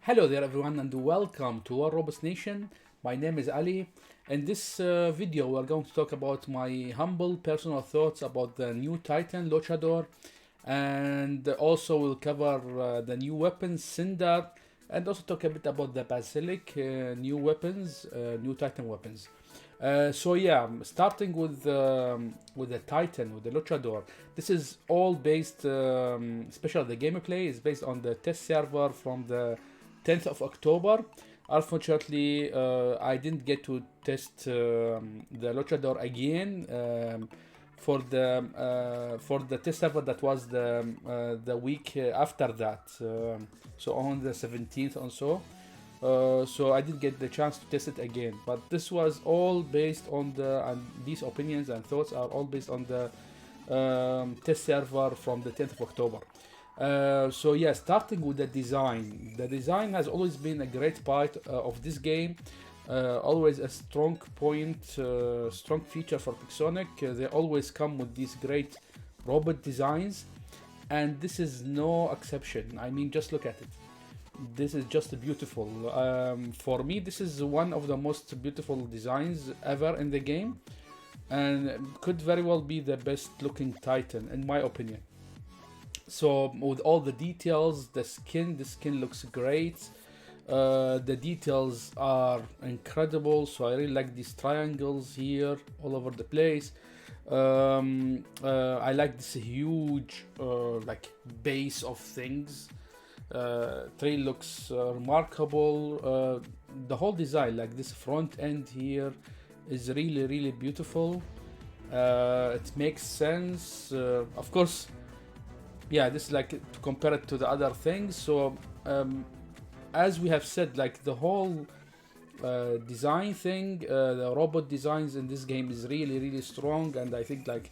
Hello there everyone and welcome to our Robots Nation. My name is Ali. In this video we're going to talk about my humble personal thoughts about the new Titan Luchador, and also we'll cover the new weapon Cinder, and also talk a bit about the Basilisk new weapons, new Titan weapons. Starting with the Titan, with the Luchador. This is all based, especially the gameplay is based on the test server from the 10th of October. Unfortunately, I didn't get to test the Luchador again for the test server that was the week after that. So on the 17th or so. So I didn't get the chance to test it again. But this was all based on and these opinions and thoughts are all based on the test server from the 10th of October. Starting with the design. The design has always been a great part of this game. Always a strong point, strong feature for Pixonic. They always come with these great robot designs, and this is no exception. I mean, just look at it. This is just beautiful. For me, this is one of the most beautiful designs ever in the game, and could very well be the best looking Titan in my opinion. So with all the details, the skin looks great. The details are incredible. So I really like these triangles here all over the place. I like this huge like base of things. Tree looks remarkable. The whole design, like this front end here, is really beautiful. It makes sense. Of course, yeah, this is like to compare it to the other things. So as we have said, like the whole design thing, the robot designs in this game is really strong, and I think like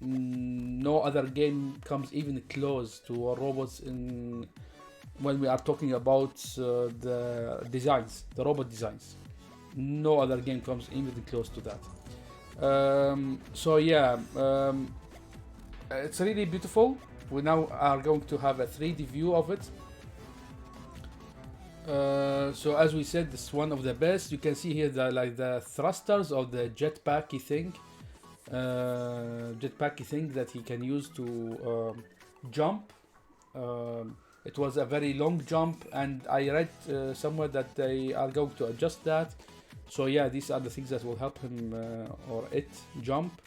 no other game comes even close to robots in when we are talking about the designs, the robot designs. No other game comes even close to that. It's really beautiful. We now are going to have a 3D view of it. So as we said, this is one of the best. You can see here the thrusters of the jetpacky thing. That he can use to jump. It was a very long jump, and I read somewhere that they are going to adjust that. So yeah, these are the things that will help him or it jump.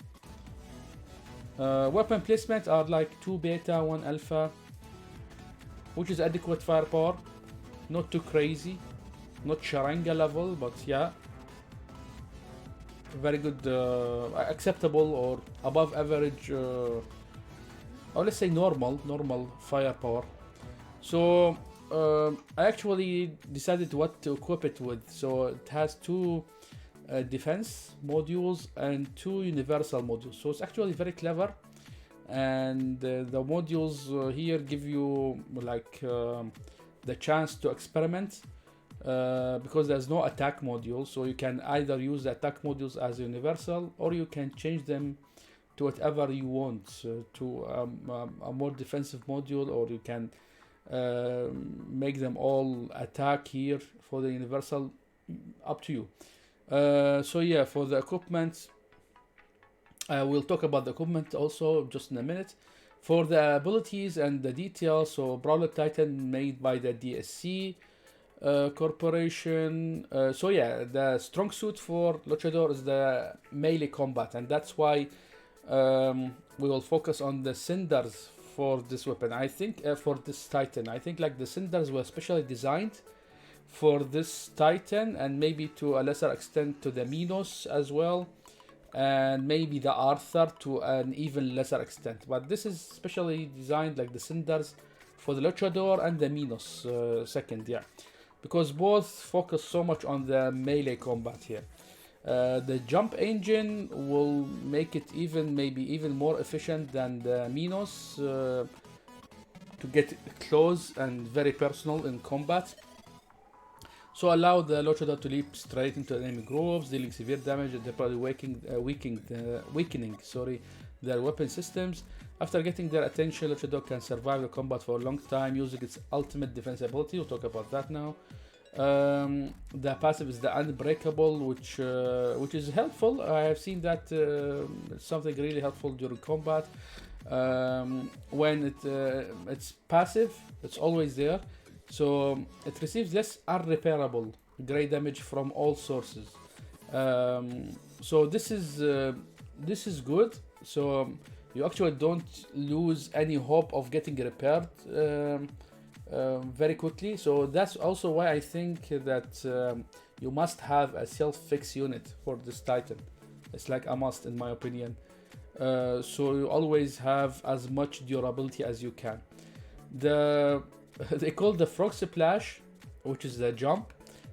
Weapon placement are like 2 beta, 1 alpha, which is adequate firepower. Not too crazy, not Sharanga level, but yeah, very good, acceptable or above average, or let's say normal firepower. So I actually decided what to equip it with. So it has 2 defense modules and 2 universal modules. So it's actually very clever, and the modules here give you like the chance to experiment, because there's no attack module. So you can either use the attack modules as universal, or you can change them to whatever you want, to a more defensive module, or you can make them all attack here for the universal. Up to you. For the equipment, we'll talk about the equipment also just in a minute. For the abilities and the details, so Brawler Titan made by the DSC Corporation. The strong suit for Luchador is the melee combat, and that's why we will focus on the cinders for this weapon. I think for this Titan, I think like the cinders were specially designed for this Titan, and maybe to a lesser extent to the Minos as well, and maybe the Arthur to an even lesser extent. But this is specially designed, like the cinders, for the Luchador and the Minos second, yeah, because both focus so much on the melee combat here. The jump engine will make it maybe even more efficient than the Minos to get close and very personal in combat. So allow the Luchador to leap straight into enemy groups, dealing severe damage and temporarily weakening their weapon systems. After getting their attention, Luchador can survive the combat for a long time using its ultimate defense ability. We'll talk about that now. The passive is the Unbreakable, which is helpful. I have seen that it's something really helpful during combat. When it's passive, it's always there. So it receives less unrepairable grey damage from all sources. So this is good. So you actually don't lose any hope of getting repaired very quickly. So that's also why I think that you must have a self-fix unit for this Titan. It's like a must in my opinion. So you always have as much durability as you can. They call the Frog Splash, which is the jump.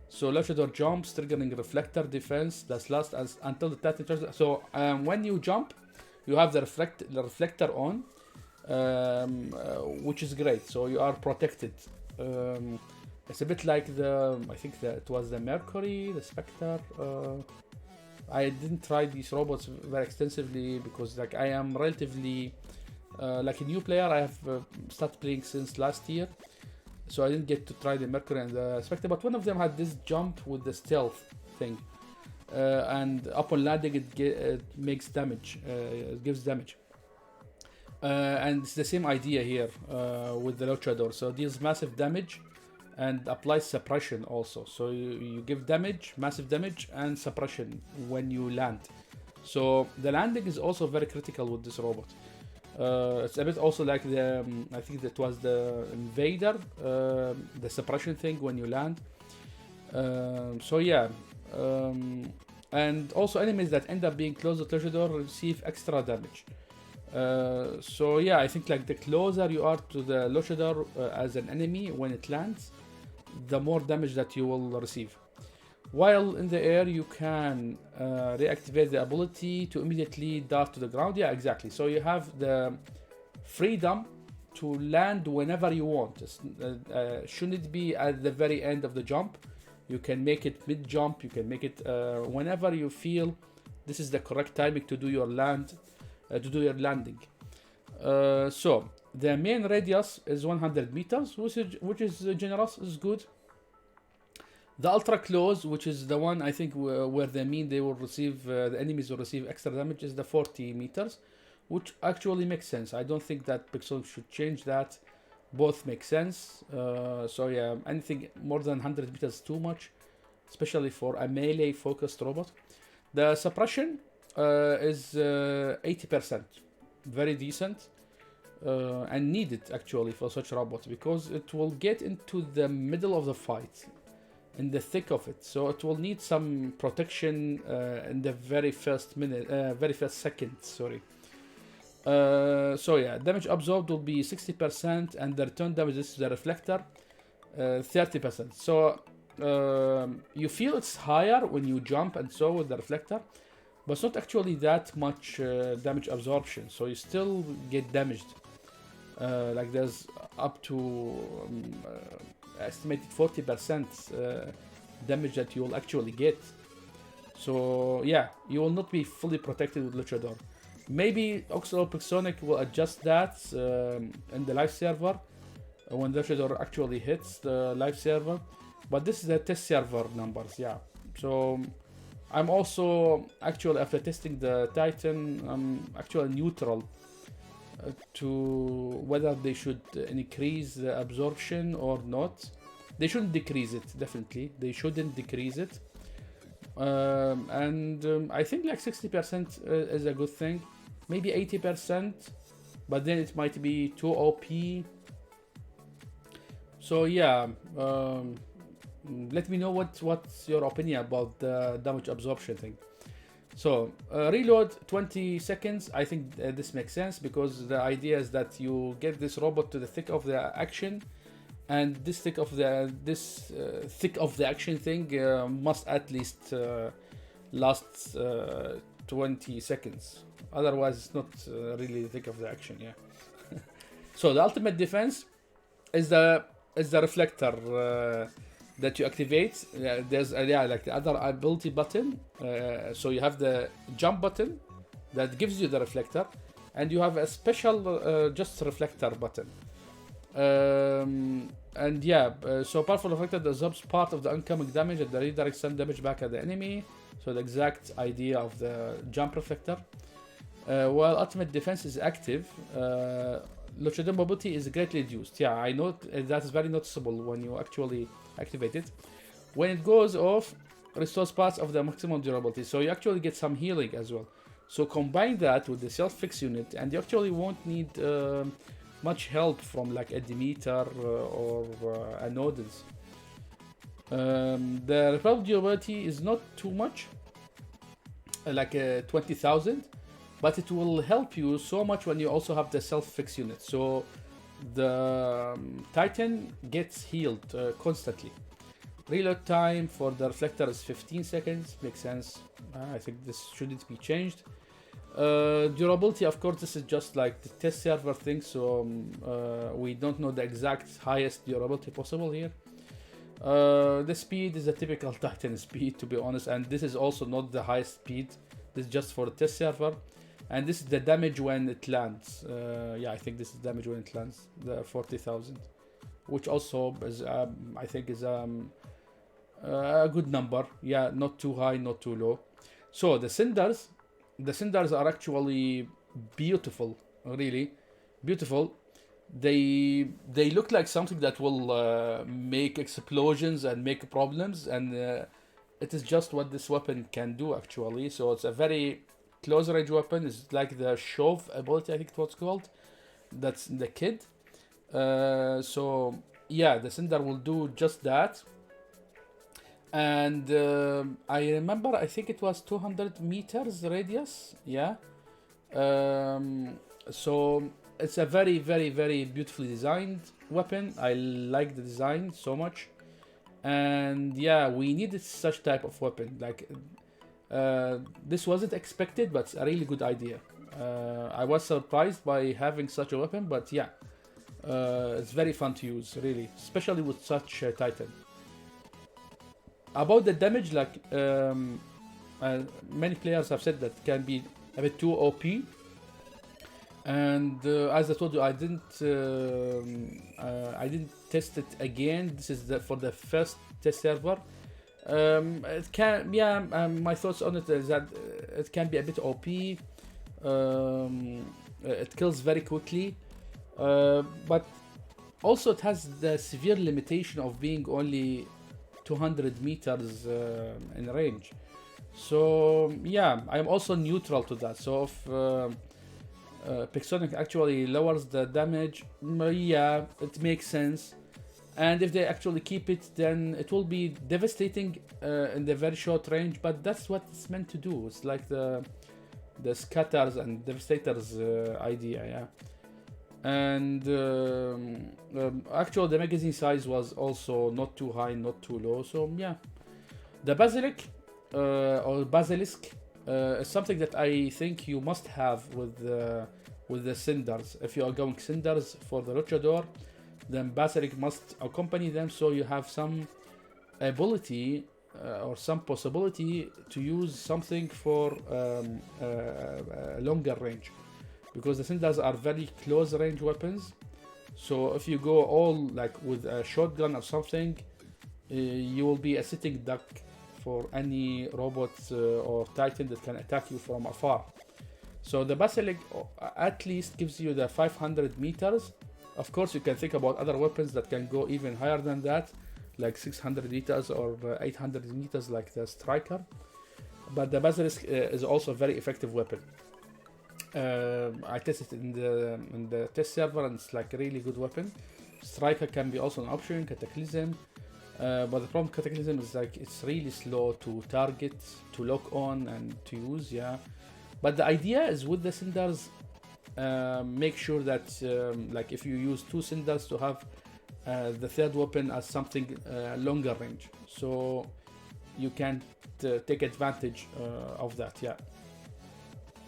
So Luchador jumps, triggering reflector defense that lasts until the Titan charges. So when you jump, you have the reflector on, which is great. So you are protected. It's a bit like I think that it was the Mercury, the Spectre. I didn't try these robots very extensively because like I am relatively like a new player. I have started playing since last year, so I didn't get to try the Mercury and the Spectre. But one of them had this jump with the stealth thing, and upon landing it makes damage. It gives damage, and it's the same idea here with the Luchador. So it deals massive damage and applies suppression also. So you give damage, massive damage, and suppression when you land. So the landing is also very critical with this robot. It's a bit also like the I think that was the Invader, the suppression thing when you land. So yeah, and also enemies that end up being close to Luchador receive extra damage. So yeah, I think like the closer you are to the Luchador as an enemy when it lands, the more damage that you will receive. While in the air, you can reactivate the ability to immediately dart to the ground. Yeah, exactly. So you have the freedom to land whenever you want. Shouldn't it be at the very end of the jump? You can make it mid-jump. You can make it whenever you feel this is the correct timing to do your landing. So the main radius is 100 meters, which is generous, is good. The ultra close, which is the one I think where they mean they will receive the enemies will receive extra damage, is the 40 meters, which actually makes sense. I don't think that Pixel should change that. Both make sense. So yeah, anything more than 100 meters is too much, especially for a melee focused robot. The suppression is 80%, very decent. And needed actually for such robots because it will get into the middle of the fight, in the thick of it, so it will need some protection in the very first second. Sorry. So yeah, damage absorbed will be 60%, and the return damage is the reflector 30%. So you feel it's higher when you jump and so with the reflector, but it's not actually that much damage absorption. So you still get damaged. Like there's up to estimated 40% damage that you will actually get. So yeah, you will not be fully protected with Luchador. Maybe Pixonic will adjust that in the live server when Luchador actually hits the live server. But this is the test server numbers, yeah. So I'm also actually, after testing the Titan, I'm actually neutral to whether they should increase the absorption or not. They shouldn't decrease it, definitely. They shouldn't decrease it. And I think like 60% is a good thing. Maybe 80%, but then it might be too OP. So yeah, let me know what's your opinion about the damage absorption thing. So reload 20 seconds. I think this makes sense because the idea is that you get this robot to the thick of the action, and this thick of the action thing must at least last 20 seconds. Otherwise, it's not really the thick of the action. Yeah. So the ultimate defense is the reflector that you activate. There's like the other ability button. So you have the jump button that gives you the reflector, and you have a special just reflector button. And yeah, so powerful reflector that absorbs part of the incoming damage and redirects some damage back at the enemy. So the exact idea of the jump reflector. While ultimate defense is active, Luchador mobility is greatly reduced. Yeah, I know that is very noticeable when you actually activate it. When it goes off, restores parts of the maximum durability. So you actually get some healing as well. So combine that with the self-fix unit, and you actually won't need much help from like a Demeter or a Nodens. The repel durability is not too much, like 20,000, but it will help you so much when you also have the self-fix unit. So the Titan gets healed constantly. Reload time for the reflector is 15 seconds, makes sense. I think this shouldn't be changed. Durability, of course, this is just like the test server thing, so we don't know the exact highest durability possible here. The speed is a typical Titan speed, to be honest, and this is also not the highest speed. This is just for the test server, and this is the damage when it lands. Yeah, I think this is damage when it lands, the 40,000, which also is, I think, is a good number. Yeah, not too high, not too low. So the cinders are actually beautiful, really beautiful. They look like something that will make explosions and make problems, and it is just what this weapon can do actually. So it's a very close range weapon. It's like the shove ability, I think it's what's called. That's the kid. So yeah, the cinder will do just that. And I remember, I think it was 200 meters radius. Yeah. So it's a very, very, very beautifully designed weapon. I like the design so much. And yeah, we needed such type of weapon. Like, this wasn't expected, but it's a really good idea. I was surprised by having such a weapon, but yeah, it's very fun to use, really, especially with such a Titan. About the damage, like many players have said, that can be a bit too OP. And as I told you, I didn't test it again. This is for the first test server. It can, yeah. My thoughts on it is that it can be a bit OP. It kills very quickly, but also it has the severe limitation of being only 200 meters in range. So yeah, I'm also neutral to that. So if Pixonic actually lowers the damage, yeah, it makes sense. And if they actually keep it, then it will be devastating in the very short range. But that's what it's meant to do. It's like the scatters and devastators idea, yeah. And actually the magazine size was also not too high, not too low. So yeah, the Basilisk is something that I think you must have with the cinders. If you are going cinders for the Luchador, then Basilisk must accompany them, so you have some ability or some possibility to use something for a longer range, because the cinders are very close range weapons. So if you go all like with a shotgun or something, you will be a sitting duck for any robot or Titan that can attack you from afar. So the Basilisk at least gives you the 500 meters. Of course, you can think about other weapons that can go even higher than that, like 600 meters or 800 meters, like the Striker. But the Basilisk is also a very effective weapon. I tested it in the test server, and it's like a really good weapon. Striker can be also an option, Cataclysm. But the problem with Cataclysm is like it's really slow to target, to lock on, and to use, yeah. But the idea is with the cinders, make sure that like if you use two cinders, to have the third weapon as something longer range, so you can take advantage of that, yeah.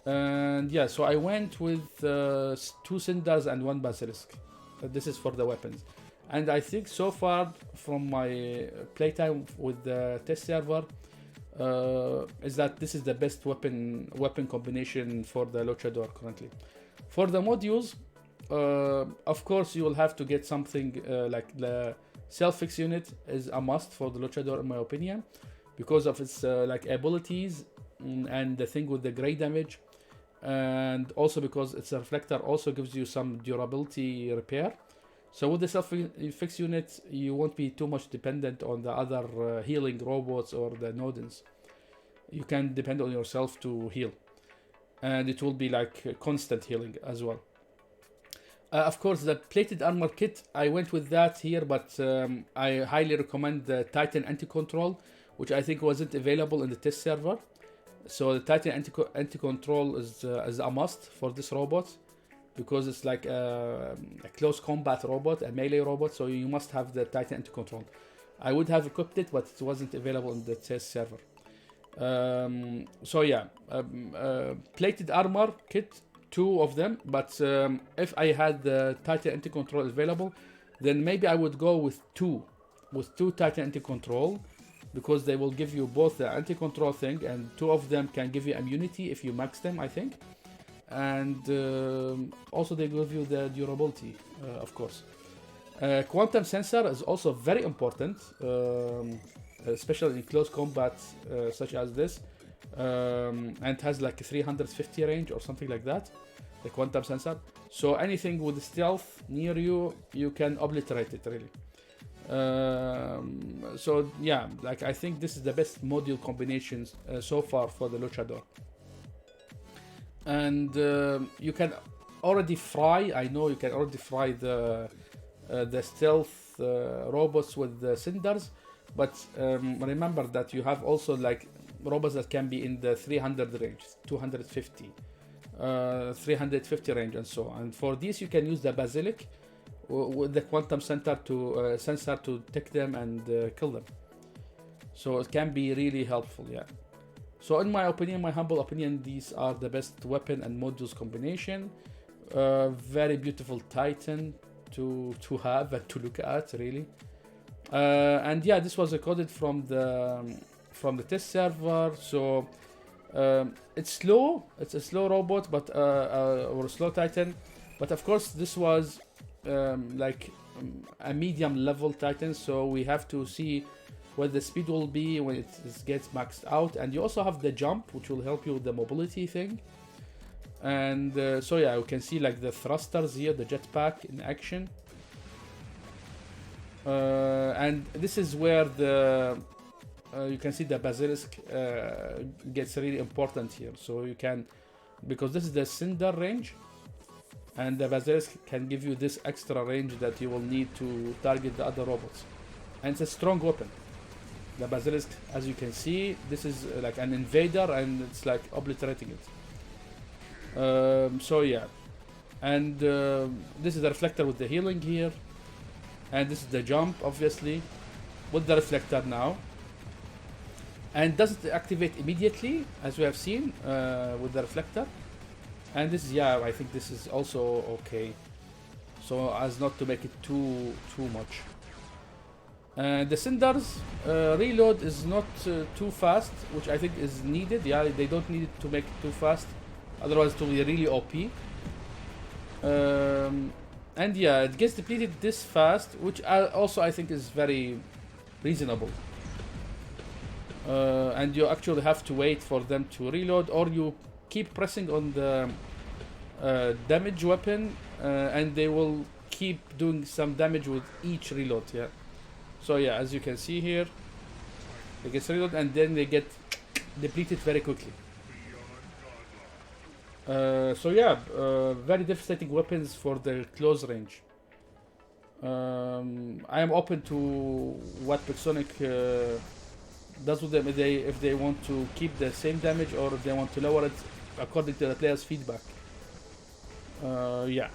And yeah, so I went with two cinders and one Basilisk. This is for the weapons. And I think so far from my playtime with the test server, is that this is the best weapon combination for the Luchador currently. For the modules, of course you will have to get something like the self-fix unit is a must for the Luchador in my opinion, because of its like abilities and the thing with the gray damage, and also because its reflector also gives you some durability repair. So with the self-fix unit, you won't be too much dependent on the other healing robots or the Nodens. You can depend on yourself to heal, and it will be like constant healing as well. Of course, the plated armor kit, I went with that here, but I highly recommend the Titan anti-control, which I think wasn't available in the test server. So the Titan anti-control is a must for this robot, because it's like a close combat robot, a melee robot, so you must have the Titan anti-control. I would have equipped it, but it wasn't available in the test server. So yeah, plated armor kit, 2 of them, but if I had the Titan anti-control available, then maybe I would go with two Titan anti-control, because they will give you both the anti-control thing, and 2 of them can give you immunity if you max them, I think, and also they give you the durability, of course. Quantum sensor is also very important, especially in close combat such as this, and has like a 350 range or something like that, the quantum sensor. So anything with stealth near you, you can obliterate it really. So yeah, like I think this is the best module combinations so far for the Luchador. And you can already fry, I know you can already fry the stealth robots with the cinders, but remember that you have also like robots that can be in the 300 range, 250, 350 range, and so on. And for these you can use the Basilisk with the quantum sensor to detect them and kill them. So it can be really helpful, yeah. So in my opinion, my humble opinion, these are the best weapon and modules combination. Very beautiful Titan to have and to look at, really. And yeah, this was recorded from the test server. So it's slow. It's a slow robot, but or a slow Titan. But of course, this was like a medium level Titan. So we have to see what the speed will be when it gets maxed out. And you also have the jump, which will help you with the mobility thing. And so yeah, you can see like the thrusters here, the jetpack in action. And this is where the you can see the Basilisk gets really important here. So you can, because this is the Cinder range, and the Basilisk can give you this extra range that you will need to target the other robots. And it's a strong weapon. The Basilisk, as you can see, this is like an invader, and it's like obliterating it. So yeah, and this is the reflector with the healing here, and this is the jump, obviously, with the reflector now. And doesn't activate immediately, as we have seen with the reflector. And this is, yeah, I think this is also okay, so as not to make it too much. The Cinders reload is not too fast, which I think is needed. Yeah, they don't need it to make it too fast, otherwise it will be really OP. And yeah, it gets depleted this fast, which also I think is very reasonable. And you actually have to wait for them to reload, or you keep pressing on the damage weapon, and they will keep doing some damage with each reload. Yeah. So yeah, as you can see here, they get reload and then they get depleted very quickly. So yeah, very devastating weapons for the close range. I am open to what Pixonic does with them if they want to keep the same damage, or if they want to lower it according to the player's feedback. Yeah.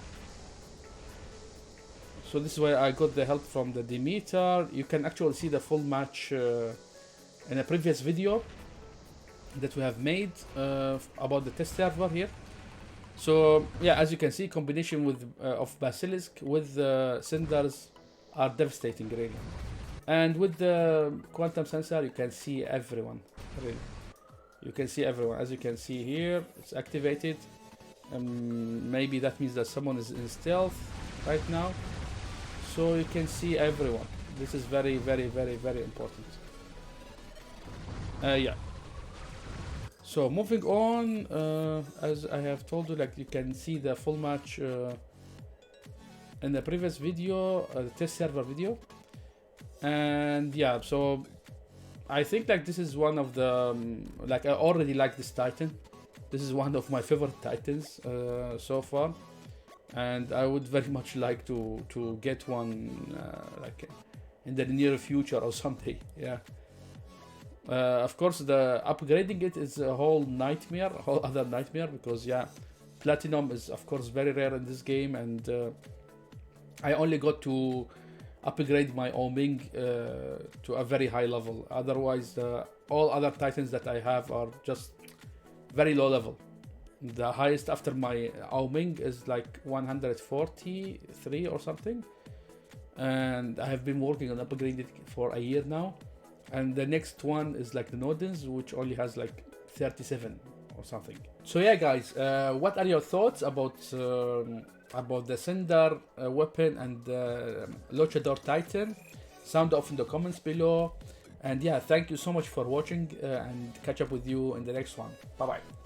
So this is where I got the help from the Demeter. You can actually see the full match in a previous video that we have made about the test server here. So yeah, as you can see, combination with of Basilisk with Cinders are devastating really. And with the quantum sensor, you can see everyone really. You can see everyone, as you can see here, it's activated. Maybe that means that someone is in stealth right now, so you can see everyone. This is very, very, very, very important. Yeah. So moving on, as I have told you, like you can see the full match in the previous video, the test server video. And yeah, so I think like this is one of the like I already like this Titan. This is one of my favorite Titans so far, and I would very much like to get one like in the near future or something. Yeah. Of course, the upgrading it is a whole nightmare, a whole other nightmare, because yeah, platinum is of course very rare in this game, and I only got to upgrade my Oming to a very high level. Otherwise, all other Titans that I have are just very low level. The highest after my Oming is like 143 or something, and I have been working on upgrading it for a year now. And the next one is like the Nodens, which only has like 37 or something. So yeah, guys, what are your thoughts about the Cinder weapon and the Luchador Titan? Sound off in the comments below. And yeah, thank you so much for watching, and catch up with you in the next one. Bye bye.